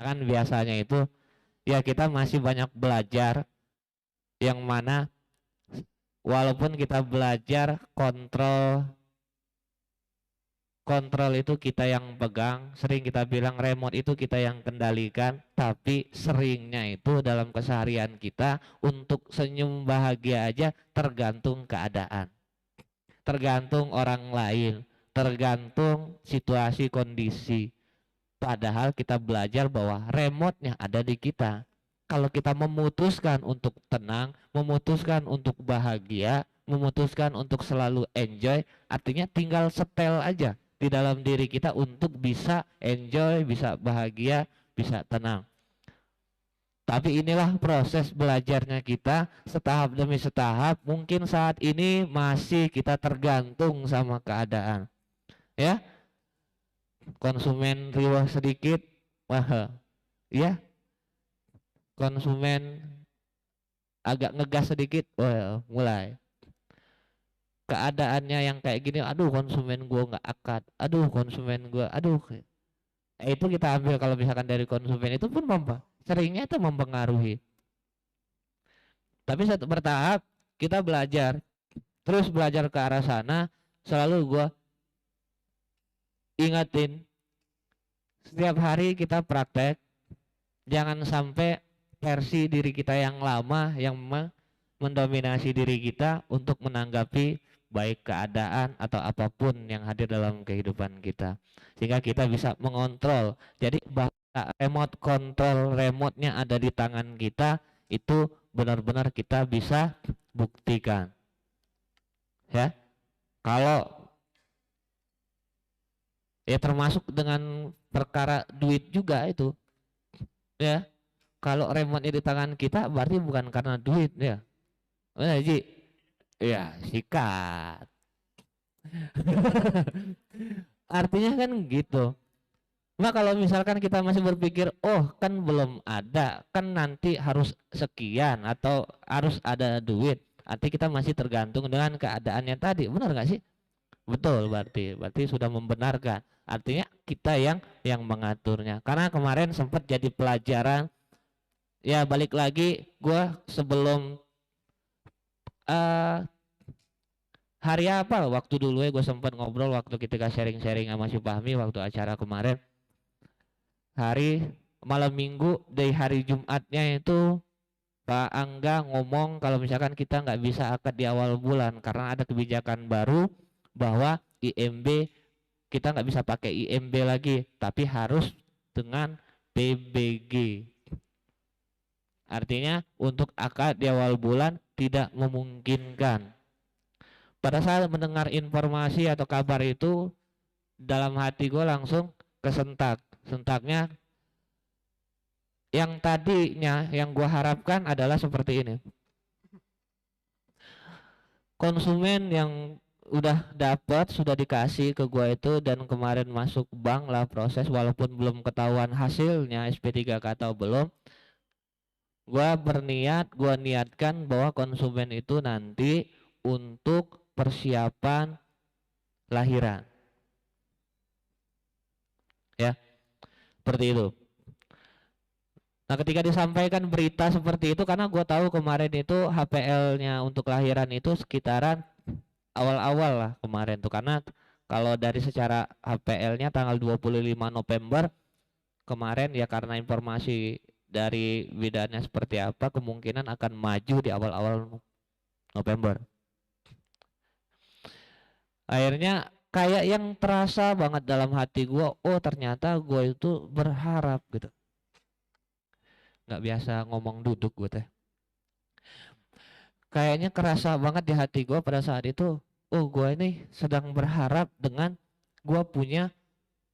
Kan biasanya itu ya kita masih banyak belajar, yang mana walaupun kita belajar kontrol kontrol itu kita yang pegang, sering kita bilang remote itu kita yang kendalikan, tapi seringnya itu dalam keseharian kita untuk senyum bahagia aja tergantung keadaan, tergantung orang lain, tergantung situasi kondisi. Padahal kita belajar bahwa remote-nya ada di kita. Kalau kita memutuskan untuk tenang, memutuskan untuk bahagia, memutuskan untuk selalu enjoy, artinya tinggal setel aja di dalam diri kita untuk bisa enjoy, bisa bahagia, bisa tenang. Tapi inilah proses belajarnya kita setahap demi setahap. Mungkin saat ini masih kita tergantung sama keadaan. Ya, konsumen riwah sedikit, wah, ya, konsumen agak ngegas sedikit, wah, mulai keadaannya yang kayak gini, aduh konsumen gua nggak akad, aduh konsumen gua, aduh. Itu kita ambil kalau misalkan dari konsumen itu pun seringnya itu mempengaruhi. Tapi satu bertahap kita belajar, terus belajar ke arah sana, selalu gua ingatin setiap hari kita praktek, jangan sampai versi diri kita yang lama yang mendominasi diri kita untuk menanggapi baik keadaan atau apapun yang hadir dalam kehidupan kita, sehingga kita bisa mengontrol. Jadi bahwa remote control, remote-nya ada di tangan kita, itu benar-benar kita bisa buktikan. Ya, kalau ya termasuk dengan perkara duit juga itu, ya. Kalau remote-nya di tangan kita berarti bukan karena duit, ya. Ji, ya sikat. Artinya kan gitu. Nah kalau misalkan kita masih berpikir, oh kan belum ada, kan nanti harus sekian atau harus ada duit, arti kita masih tergantung dengan keadaannya tadi, benar nggak sih? Betul, berarti sudah membenarkan. Artinya kita yang mengaturnya. Karena kemarin sempat jadi pelajaran, ya balik lagi, gue sebelum hari apa waktu dulu ya gue sempat ngobrol waktu kita sharing-sharing sama si Fahmi waktu acara kemarin, hari malam minggu dari hari Jumatnya itu Pak Angga ngomong kalau misalkan kita nggak bisa akad di awal bulan karena ada kebijakan baru bahwa IMB kita nggak bisa pakai IMB lagi tapi harus dengan PBG. Artinya untuk akad di awal bulan tidak memungkinkan. Pada saat mendengar informasi atau kabar itu, dalam hati gue langsung kesentak. Sentaknya yang tadinya yang gue harapkan adalah seperti ini. Konsumen yang udah dapat, sudah dikasih ke gue itu dan kemarin masuk bank lah proses walaupun belum ketahuan hasilnya SP3K atau belum. Gue niatkan bahwa konsumen itu nanti untuk persiapan lahiran. Ya, seperti itu. Nah, ketika disampaikan berita seperti itu, karena gue tahu kemarin itu HPL-nya untuk lahiran itu sekitaran awal-awal lah kemarin tuh, karena kalau dari secara HPL-nya tanggal 25 November kemarin ya karena informasi dari bidannya seperti apa, kemungkinan akan maju di awal-awal November. Akhirnya kayak yang terasa banget dalam hati gue, oh ternyata gue itu berharap gitu. Nggak biasa ngomong duduk gue teh. Kayaknya kerasa banget di hati gue pada saat itu, oh gue ini sedang berharap dengan gue punya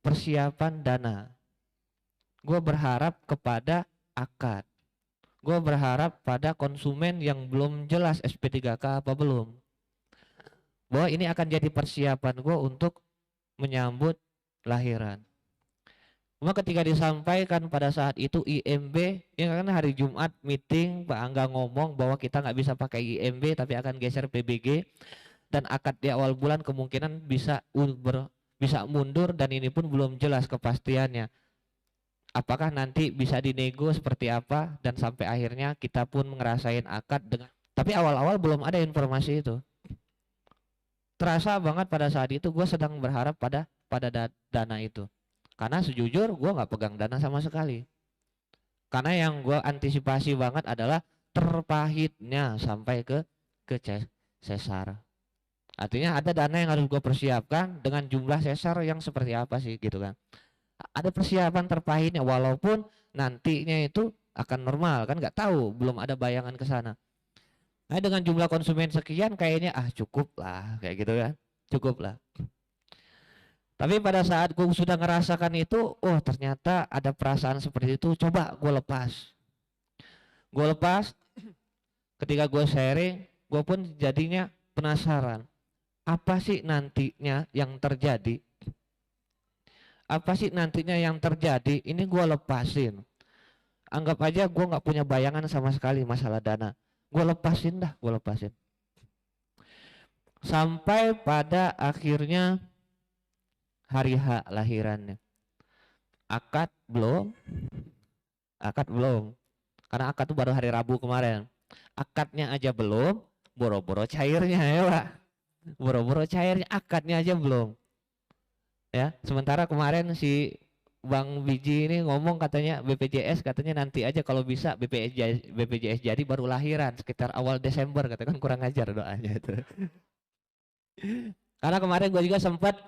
persiapan dana. Gue berharap kepada akad. Gue berharap pada konsumen yang belum jelas SP3K apa belum. Bahwa ini akan jadi persiapan gue untuk menyambut lahiran. Cuma ketika disampaikan pada saat itu IMB, ya kan hari Jumat meeting Pak Angga ngomong bahwa kita nggak bisa pakai IMB tapi akan geser PBG dan akad di awal bulan kemungkinan bisa mundur dan ini pun belum jelas kepastiannya. Apakah nanti bisa dinego seperti apa dan sampai akhirnya kita pun ngerasain akad dengan, tapi awal-awal belum ada informasi itu. Terasa banget pada saat itu gue sedang berharap pada dana itu. Karena sejujur gue nggak pegang dana sama sekali. Karena yang gue antisipasi banget adalah terpahitnya sampai ke sesar. Artinya ada dana yang harus gue persiapkan dengan jumlah sesar yang seperti apa sih gitu kan. Ada persiapan terpahitnya walaupun nantinya itu akan normal kan nggak tahu, belum ada bayangan ke sana. Nah dengan jumlah konsumen sekian kayaknya cukup lah kayak gitu kan, cukup lah. Tapi pada saat gue sudah ngerasakan itu, oh ternyata ada perasaan seperti itu, coba gue lepas. Gue lepas, ketika gue sharing, gue pun jadinya penasaran. Apa sih nantinya yang terjadi? Apa sih nantinya yang terjadi? Ini gue lepasin. Anggap aja gue nggak punya bayangan sama sekali masalah dana. Gue lepasin dah, gue lepasin. Sampai pada akhirnya hari H lahirannya. Akad belum. Karena akad tuh baru hari Rabu kemarin. Akadnya aja belum, boro-boro cairnya ya Pak. Boro-boro cairnya, akadnya aja belum. Ya, sementara kemarin si Bang Biji ini ngomong katanya BPJS katanya nanti aja kalau bisa BPJS jadi baru lahiran sekitar awal Desember, katakan kurang ajar doanya itu. Karena kemarin gue juga sempat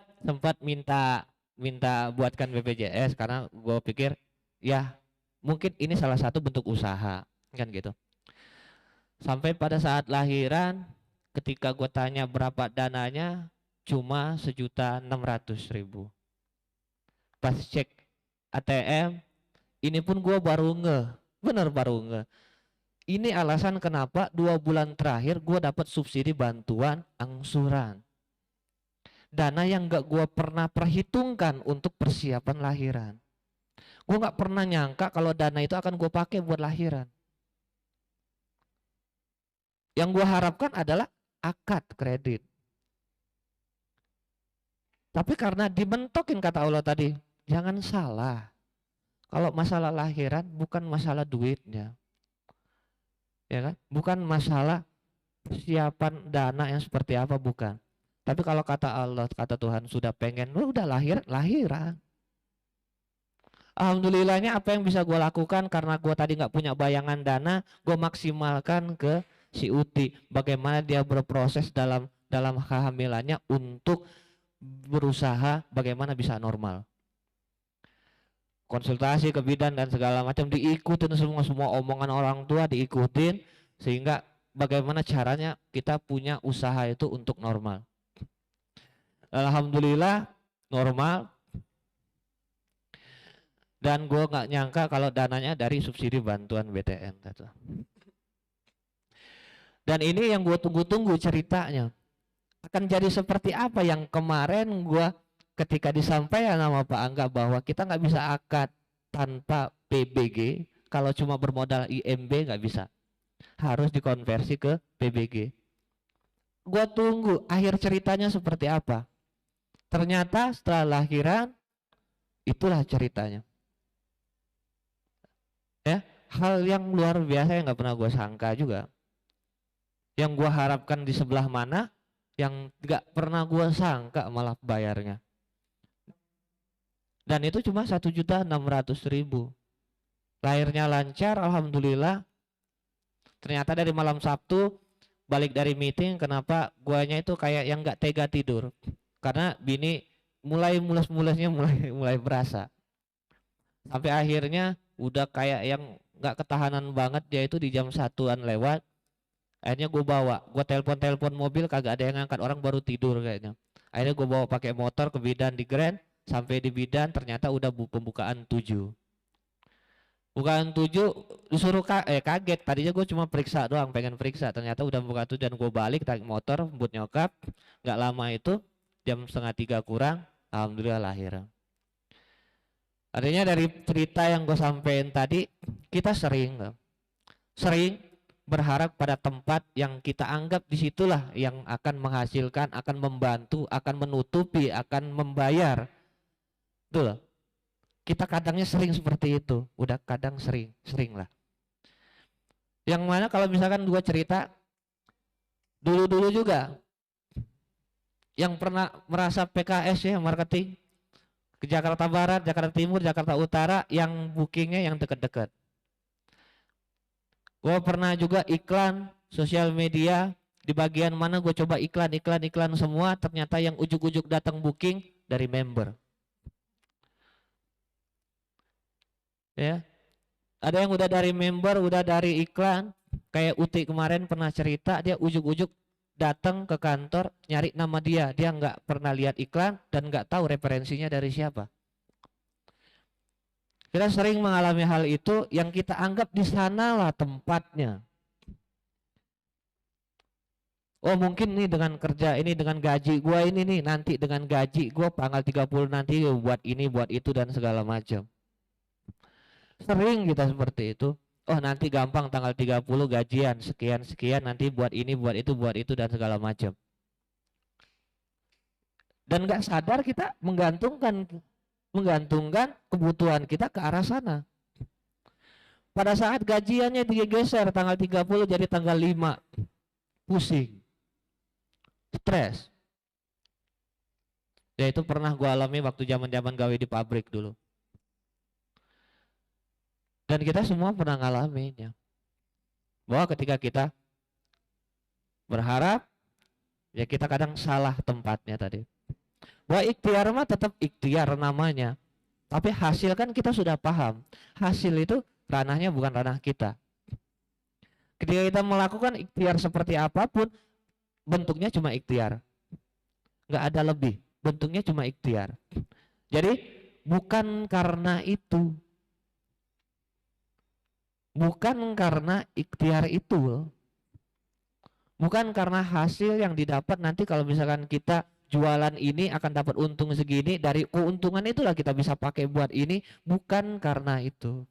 minta buatkan BPJS karena gue pikir ya mungkin ini salah satu bentuk usaha kan gitu. Sampai pada saat lahiran ketika gue tanya berapa dananya cuma 1.600.000. Pas cek ATM ini pun gue baru baru ngeh. Ini alasan kenapa 2 bulan terakhir gue dapat subsidi bantuan angsuran. Dana yang gak gue pernah perhitungkan untuk persiapan lahiran. Gue gak pernah nyangka kalau dana itu akan gue pakai buat lahiran. Yang gue harapkan adalah akad kredit. Tapi karena dibentokin kata Allah tadi, jangan salah. Kalau masalah lahiran bukan masalah duitnya. Ya kan? Bukan masalah persiapan dana yang seperti apa, bukan. Tapi kalau kata Allah, kata Tuhan sudah pengen, lu udah lahiran. Alhamdulillahnya apa yang bisa gue lakukan karena gue tadi nggak punya bayangan dana, gue maksimalkan ke si Uti. Bagaimana dia berproses dalam kehamilannya untuk berusaha bagaimana bisa normal. Konsultasi ke bidan dan segala macam diikutin semua omongan orang tua diikutin sehingga bagaimana caranya kita punya usaha itu untuk normal. Alhamdulillah normal. Dan gue nggak nyangka kalau dananya dari subsidi bantuan BTN. Dan ini yang gue tunggu-tunggu ceritanya. Akan jadi seperti apa yang kemarin gue ketika disampaikan sama Pak Angga bahwa kita nggak bisa akad tanpa PBG. Kalau cuma bermodal IMB nggak bisa. Harus dikonversi ke PBG. Gue tunggu akhir ceritanya seperti apa. Ternyata setelah lahiran itulah ceritanya. Ya, hal yang luar biasa yang nggak pernah gue sangka juga. Yang gue harapkan di sebelah mana, yang nggak pernah gue sangka malah bayarnya. Dan itu cuma 1.600.000. Lahirnya lancar, alhamdulillah. Ternyata dari malam Sabtu balik dari meeting, kenapa guanya itu kayak yang nggak tega tidur, karena bini mulai mules-mulesnya mulai berasa. Sampai akhirnya udah kayak yang nggak ketahanan banget, dia itu di jam 1-an lewat. Akhirnya gue bawa, gue telepon mobil kagak ada yang ngangkat, orang baru tidur kayaknya. Akhirnya gue bawa pakai motor ke bidan di Grand, sampai di bidan ternyata udah pembukaan 7. Bukan 7 disuruh kaget, tadinya gue cuma periksa doang, pengen periksa, ternyata udah buka 7 dan gue balik tarik motor buat nyokap. Nggak lama itu jam 2:30 kurang, alhamdulillah lahir. Artinya dari cerita yang gue sampein tadi, kita sering berharap pada tempat yang kita anggap disitulah yang akan menghasilkan, akan membantu, akan menutupi, akan membayar. Betul. Kita kadangnya sering seperti itu, udah kadang sering lah. Yang mana kalau misalkan gua cerita dulu-dulu juga yang pernah merasa PKS ya, marketing ke Jakarta Barat, Jakarta Timur, Jakarta Utara, yang bookingnya yang deket-deket. Gue pernah juga iklan sosial media, di bagian mana gue coba iklan semua, ternyata yang ujuk-ujuk datang booking dari member. Ya, ada yang udah dari member, udah dari iklan, kayak Uti kemarin pernah cerita, dia ujuk-ujuk datang ke kantor nyari nama dia nggak pernah lihat iklan dan nggak tahu referensinya dari siapa. Kita sering mengalami hal itu yang kita anggap di sanalah tempatnya. Oh mungkin nih dengan kerja ini, dengan gaji gua ini nih, nanti dengan gaji gua tanggal 30 nanti buat ini buat itu dan segala macam. Sering kita seperti itu. Oh nanti gampang tanggal 30 gajian sekian nanti buat ini buat itu dan segala macam. Dan nggak sadar kita menggantungkan kebutuhan kita ke arah sana. Pada saat gajiannya digeser tanggal 30 jadi tanggal 5, pusing, stres. Ya itu pernah gue alami waktu zaman gawe di pabrik dulu. Dan kita semua pernah ngalaminnya. Bahwa ketika kita berharap, ya kita kadang salah tempatnya tadi. Bahwa ikhtiar mah tetap ikhtiar namanya. Tapi hasil kan kita sudah paham. Hasil itu ranahnya bukan ranah kita. Ketika kita melakukan ikhtiar seperti apapun, bentuknya cuma ikhtiar. Nggak ada lebih. Bentuknya cuma ikhtiar. Jadi bukan karena itu. Bukan karena ikhtiar itu. Bukan karena hasil yang didapat nanti kalau misalkan kita jualan ini akan dapat untung segini, dari keuntungan itulah kita bisa pakai buat ini, bukan karena itu.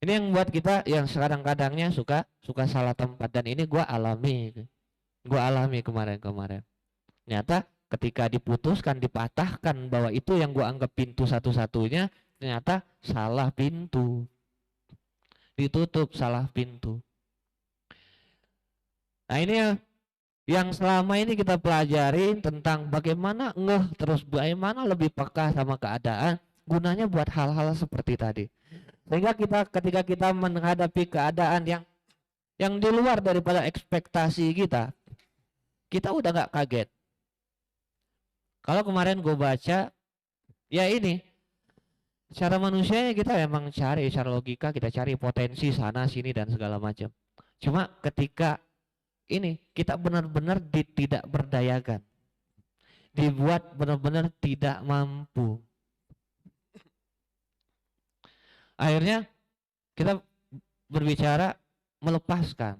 Ini yang buat kita yang kadang-kadangnya suka salah tempat, dan ini gua alami kemarin. Ternyata ketika diputuskan, dipatahkan bahwa itu yang gua anggap pintu satu-satunya, ternyata salah pintu. Ditutup salah pintu. Nah ini yang selama ini kita pelajarin tentang bagaimana terus bagaimana lebih peka sama keadaan, gunanya buat hal-hal seperti tadi. Sehingga ketika kita menghadapi keadaan yang di luar daripada ekspektasi kita udah nggak kaget. Kalau kemarin gue baca, ya ini secara manusianya kita emang cari, secara logika kita cari potensi sana sini dan segala macam. Cuma ketika ini kita benar-benar tidak berdayakan, dibuat benar-benar tidak mampu. Akhirnya kita berbicara melepaskan.